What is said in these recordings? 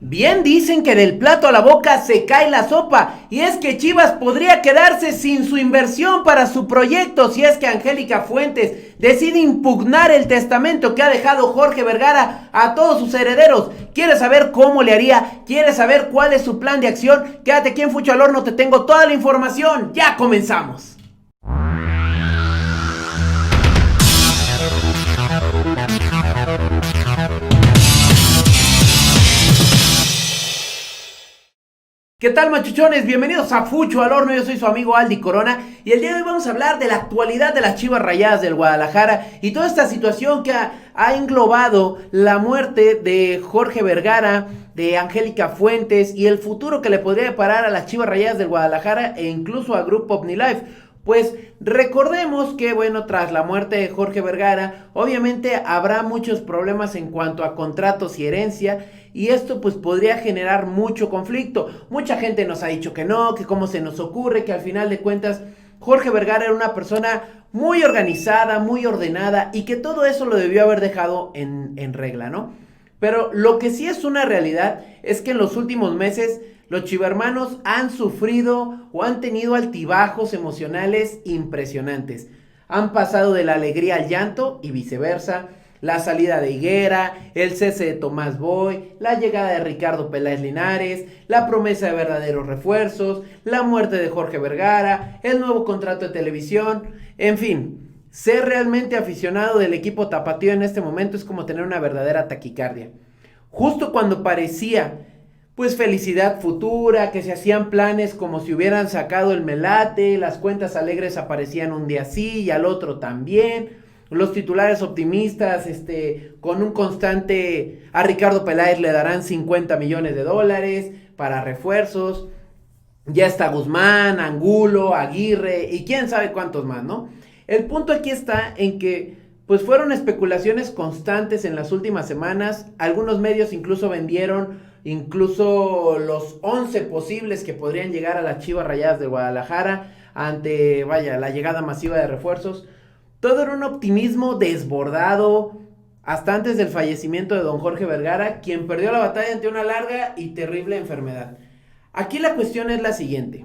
Bien dicen que del plato a la boca se cae la sopa, y es que Chivas podría quedarse sin su inversión para su proyecto si es que Angélica Fuentes decide impugnar el testamento que ha dejado Jorge Vergara a todos sus herederos. ¿Quieres saber cómo le haría? ¿Quieres saber cuál es su plan de acción? Quédate aquí en Fucho al Horno, te tengo toda la información. ¡Ya comenzamos! ¿Qué tal, machuchones? Bienvenidos a Fucho al Horno, yo soy su amigo Aldi Corona y el día de hoy vamos a hablar de la actualidad de las Chivas Rayadas del Guadalajara y toda esta situación que ha englobado la muerte de Jorge Vergara, de Angélica Fuentes y el futuro que le podría deparar a las Chivas Rayadas del Guadalajara e incluso a Grupo OmniLife. Pues recordemos que, bueno, tras la muerte de Jorge Vergara, obviamente habrá muchos problemas en cuanto a contratos y herencia, y esto pues podría generar mucho conflicto. Mucha gente nos ha dicho que no, que cómo se nos ocurre, que al final de cuentas Jorge Vergara era una persona muy organizada, muy ordenada, y que todo eso lo debió haber dejado en regla, ¿no? Pero lo que sí es una realidad es que en los últimos meses los chivermanos han sufrido o han tenido altibajos emocionales impresionantes. Han pasado de la alegría al llanto y viceversa. La salida de Higuera, el cese de Tomás Boy, la llegada de Ricardo Peláez Linares, la promesa de verdaderos refuerzos, la muerte de Jorge Vergara, el nuevo contrato de televisión, en fin. Ser realmente aficionado del equipo tapatío en este momento es como tener una verdadera taquicardia. Justo cuando parecía pues felicidad futura, que se hacían planes como si hubieran sacado el melate, las cuentas alegres aparecían un día sí y al otro también, los titulares optimistas, con un constante, a Ricardo Peláez le darán 50 millones de dólares para refuerzos, ya está Guzmán, Angulo, Aguirre y quién sabe cuántos más, ¿no? El punto aquí está en que pues fueron especulaciones constantes en las últimas semanas, algunos medios incluso vendieron incluso los 11 posibles que podrían llegar a las Chivas Rayadas de Guadalajara ante, vaya, la llegada masiva de refuerzos. Todo era un optimismo desbordado hasta antes del fallecimiento de don Jorge Vergara, quien perdió la batalla ante una larga y terrible enfermedad. Aquí la cuestión es la siguiente: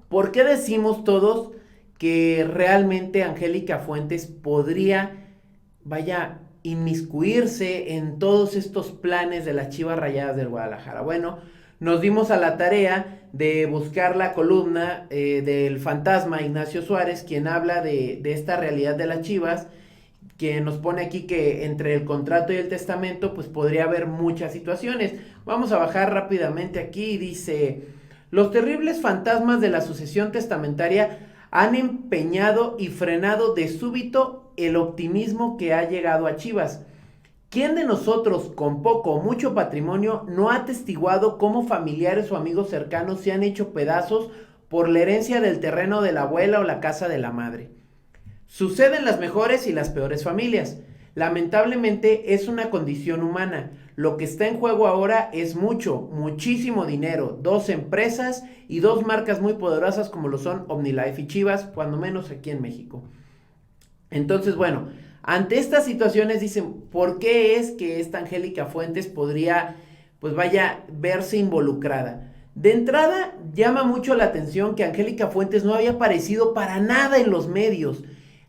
¿por qué decimos todos que realmente Angélica Fuentes podría, vaya, inmiscuirse en todos estos planes de las Chivas Rayadas del Guadalajara? Bueno, nos dimos a la tarea de buscar la columna del fantasma Ignacio Suárez, quien habla de esta realidad de las Chivas, que nos pone aquí que entre el contrato y el testamento pues podría haber muchas situaciones. Vamos a bajar rápidamente aquí y dice: los terribles fantasmas de la sucesión testamentaria han empeñado y frenado de súbito el optimismo que ha llegado a Chivas. ¿Quién de nosotros, con poco o mucho patrimonio, no ha atestiguado cómo familiares o amigos cercanos se han hecho pedazos por la herencia del terreno de la abuela o la casa de la madre? Sucede en las mejores y las peores familias. Lamentablemente es una condición humana. Lo que está en juego ahora es muchísimo dinero. Dos empresas y dos marcas muy poderosas como lo son OmniLife y Chivas, cuando menos aquí en México. Entonces, bueno, ante estas situaciones dicen, ¿por qué es que esta Angélica Fuentes podría, pues vaya, verse involucrada? De entrada, llama mucho la atención que Angélica Fuentes no había aparecido para nada en los medios.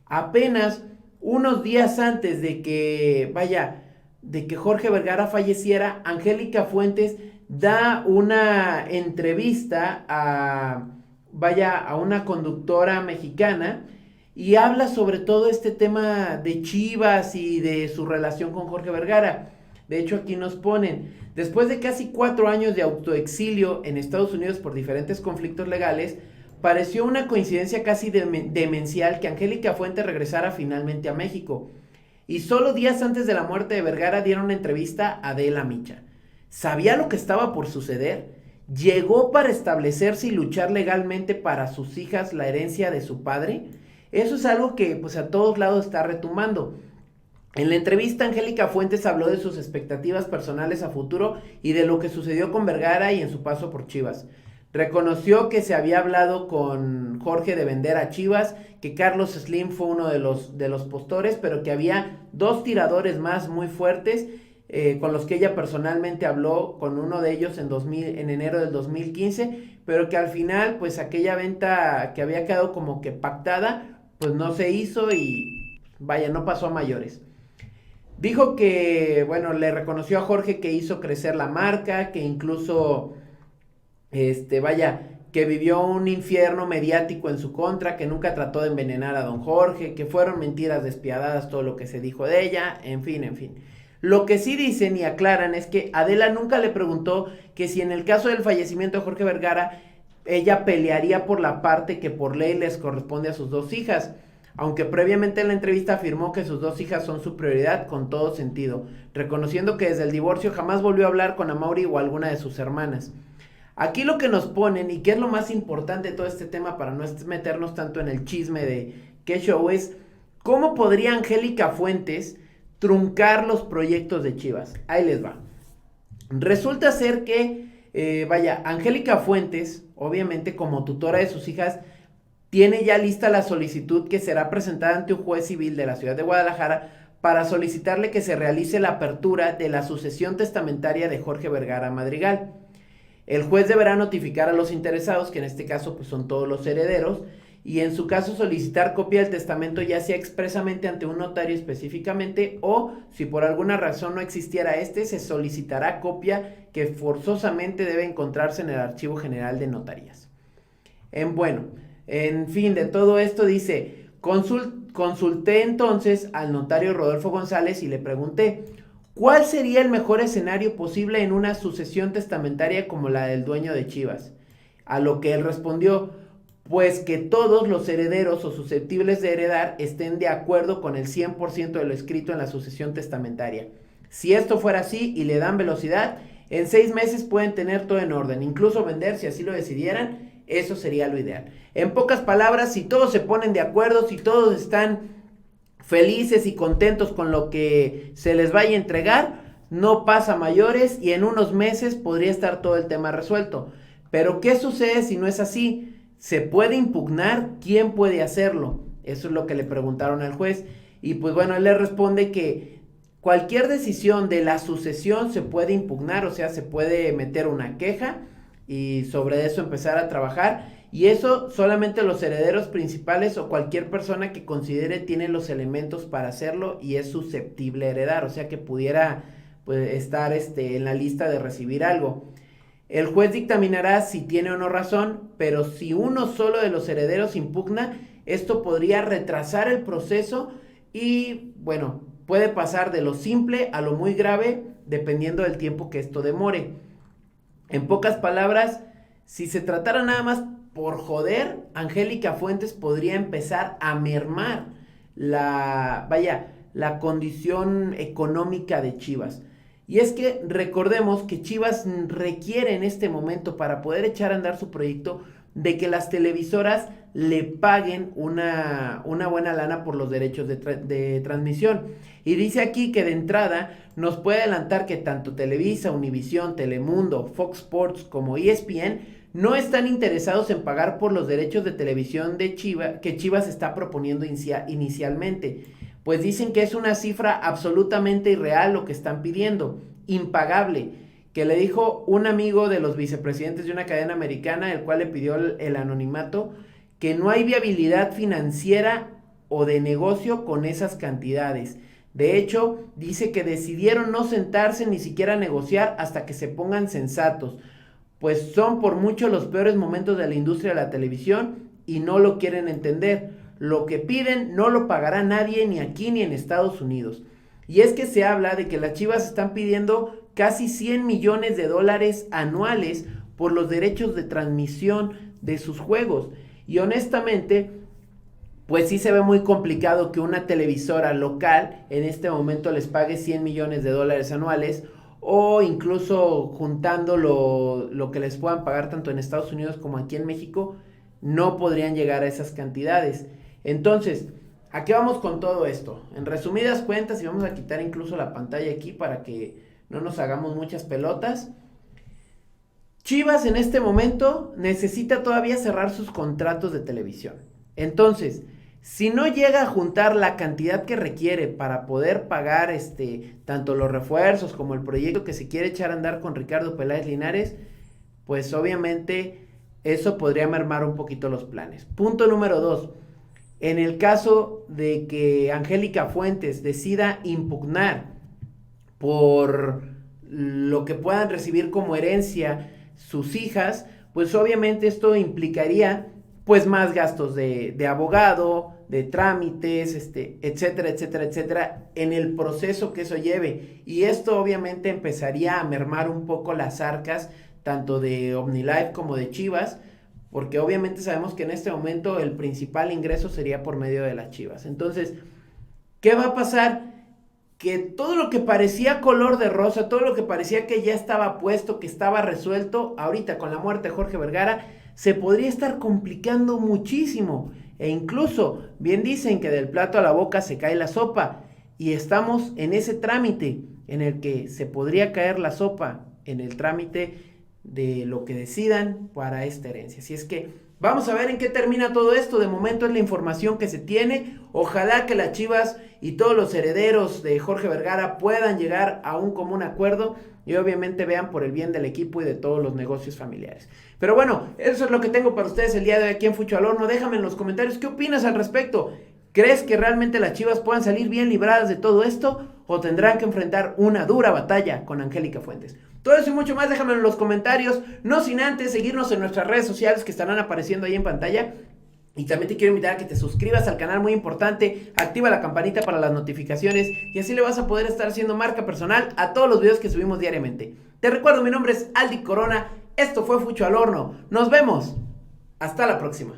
Apenas unos días antes de que, vaya, de que Jorge Vergara falleciera, Angélica Fuentes da una entrevista a, vaya, a una conductora mexicana y habla sobre todo este tema de Chivas y de su relación con Jorge Vergara. De hecho, aquí nos ponen: después de casi 4 años de autoexilio en Estados Unidos por diferentes conflictos legales, pareció una coincidencia casi demencial que Angélica Fuentes regresara finalmente a México. Y solo días antes de la muerte de Vergara dieron una entrevista a Adela Micha. ¿Sabía lo que estaba por suceder? ¿Llegó para establecerse y luchar legalmente para sus hijas la herencia de su padre? Eso es algo que pues a todos lados está retumbando. En la entrevista, Angélica Fuentes habló de sus expectativas personales a futuro y de lo que sucedió con Vergara y en su paso por Chivas. Reconoció que se había hablado con Jorge de vender a Chivas, que Carlos Slim fue uno de los postores, pero que había dos tiradores más muy fuertes con los que ella personalmente habló, con uno de ellos en enero del 2015, pero que al final pues aquella venta que había quedado como que pactada pues no se hizo y vaya, no pasó a mayores. Dijo que, bueno, le reconoció a Jorge que hizo crecer la marca, que incluso, vaya, que vivió un infierno mediático en su contra, que nunca trató de envenenar a don Jorge, que fueron mentiras despiadadas todo lo que se dijo de ella, en fin, en fin. Lo que sí dicen y aclaran es que Adela nunca le preguntó que si en el caso del fallecimiento de Jorge Vergara, ella pelearía por la parte que por ley les corresponde a sus dos hijas, aunque previamente en la entrevista afirmó que sus dos hijas son su prioridad con todo sentido, reconociendo que desde el divorcio jamás volvió a hablar con Amaury o alguna de sus hermanas. Aquí lo que nos ponen, y que es lo más importante de todo este tema para no meternos tanto en el chisme de qué show es, ¿cómo podría Angélica Fuentes truncar los proyectos de Chivas? Ahí les va. Resulta ser que, Angélica Fuentes, obviamente como tutora de sus hijas, tiene ya lista la solicitud que será presentada ante un juez civil de la ciudad de Guadalajara para solicitarle que se realice la apertura de la sucesión testamentaria de Jorge Vergara Madrigal. El juez deberá notificar a los interesados, que en este caso pues, son todos los herederos, y en su caso solicitar copia del testamento ya sea expresamente ante un notario específicamente o si por alguna razón no existiera se solicitará copia que forzosamente debe encontrarse en el Archivo General de Notarías. En fin, de todo esto dice, consulté entonces al notario Rodolfo González y le pregunté, ¿cuál sería el mejor escenario posible en una sucesión testamentaria como la del dueño de Chivas? A lo que él respondió, pues que todos los herederos o susceptibles de heredar estén de acuerdo con el 100% de lo escrito en la sucesión testamentaria. Si esto fuera así y le dan velocidad, en 6 meses pueden tener todo en orden, incluso vender si así lo decidieran. Eso sería lo ideal. En pocas palabras, si todos se ponen de acuerdo, si todos están felices y contentos con lo que se les vaya a entregar, no pasa mayores y en unos meses podría estar todo el tema resuelto. Pero ¿qué sucede si no es así? ¿Se puede impugnar? ¿Quién puede hacerlo? Eso es lo que le preguntaron al juez. Y pues bueno, él le responde que cualquier decisión de la sucesión se puede impugnar, o sea, se puede meter una queja y sobre eso empezar a trabajar, y eso solamente los herederos principales o cualquier persona que considere tiene los elementos para hacerlo y es susceptible a heredar, o sea que pudiera pues, estar en la lista de recibir algo. El juez dictaminará si tiene o no razón, pero si uno solo de los herederos impugna, esto podría retrasar el proceso y bueno, puede pasar de lo simple a lo muy grave dependiendo del tiempo que esto demore. En pocas palabras, si se tratara nada más por joder, Angélica Fuentes podría empezar a mermar la condición económica de Chivas. Y es que recordemos que Chivas requiere en este momento para poder echar a andar su proyecto de que las televisoras le paguen una buena lana por los derechos de transmisión. Y dice aquí que de entrada nos puede adelantar que tanto Televisa, Univisión, Telemundo, Fox Sports como ESPN no están interesados en pagar por los derechos de televisión de que Chivas está proponiendo inicialmente. Pues dicen que es una cifra absolutamente irreal lo que están pidiendo, impagable, que le dijo un amigo de los vicepresidentes de una cadena americana, el cual le pidió el anonimato, que no hay viabilidad financiera o de negocio con esas cantidades. De hecho, dice que decidieron no sentarse ni siquiera a negociar hasta que se pongan sensatos, pues son por mucho los peores momentos de la industria de la televisión y no lo quieren entender. Lo que piden no lo pagará nadie ni aquí ni en Estados Unidos. Y es que se habla de que las Chivas están pidiendo casi $100 millones anuales por los derechos de transmisión de sus juegos. Y honestamente, pues sí se ve muy complicado que una televisora local en este momento les pague $100 millones anuales o incluso juntando lo que les puedan pagar tanto en Estados Unidos como aquí en México, no podrían llegar a esas cantidades. Entonces, ¿a qué vamos con todo esto? En resumidas cuentas, y vamos a quitar incluso la pantalla aquí para que no nos hagamos muchas pelotas. Chivas en este momento necesita todavía cerrar sus contratos de televisión. Entonces, Si no llega a juntar la cantidad que requiere para poder pagar tanto los refuerzos como el proyecto que se quiere echar a andar con Ricardo Peláez Linares, pues obviamente eso podría mermar un poquito los planes. Punto número 2. En el caso de que Angélica Fuentes decida impugnar por lo que puedan recibir como herencia sus hijas, pues obviamente esto implicaría pues más gastos de abogado, de trámites, etcétera, etcétera, etcétera, en el proceso que eso lleve. Y esto obviamente empezaría a mermar un poco las arcas, tanto de OmniLife como de Chivas, porque obviamente sabemos que en este momento el principal ingreso sería por medio de las Chivas. Entonces, ¿qué va a pasar? Que todo lo que parecía color de rosa, todo lo que parecía que ya estaba puesto, que estaba resuelto, ahorita con la muerte de Jorge Vergara, se podría estar complicando muchísimo. E incluso, bien dicen que del plato a la boca se cae la sopa. Y estamos en ese trámite en el que se podría caer la sopa, en el trámite de lo que decidan para esta herencia. Así es que vamos a ver en qué termina todo esto. De momento es la información que se tiene. Ojalá que las Chivas y todos los herederos de Jorge Vergara puedan llegar a un común acuerdo y obviamente vean por el bien del equipo y de todos los negocios familiares. Pero bueno, eso es lo que tengo para ustedes el día de hoy aquí en Fucho al Horno. Déjame en los comentarios qué opinas al respecto. ¿Crees que realmente las Chivas puedan salir bien libradas de todo esto o tendrán que enfrentar una dura batalla con Angélica Fuentes? Todo eso y mucho más déjame en los comentarios, no sin antes seguirnos en nuestras redes sociales que estarán apareciendo ahí en pantalla. Y también te quiero invitar a que te suscribas al canal, muy importante, activa la campanita para las notificaciones y así le vas a poder estar haciendo marca personal a todos los videos que subimos diariamente. Te recuerdo, mi nombre es Aldi Corona, esto fue Fucho al Horno, nos vemos, hasta la próxima.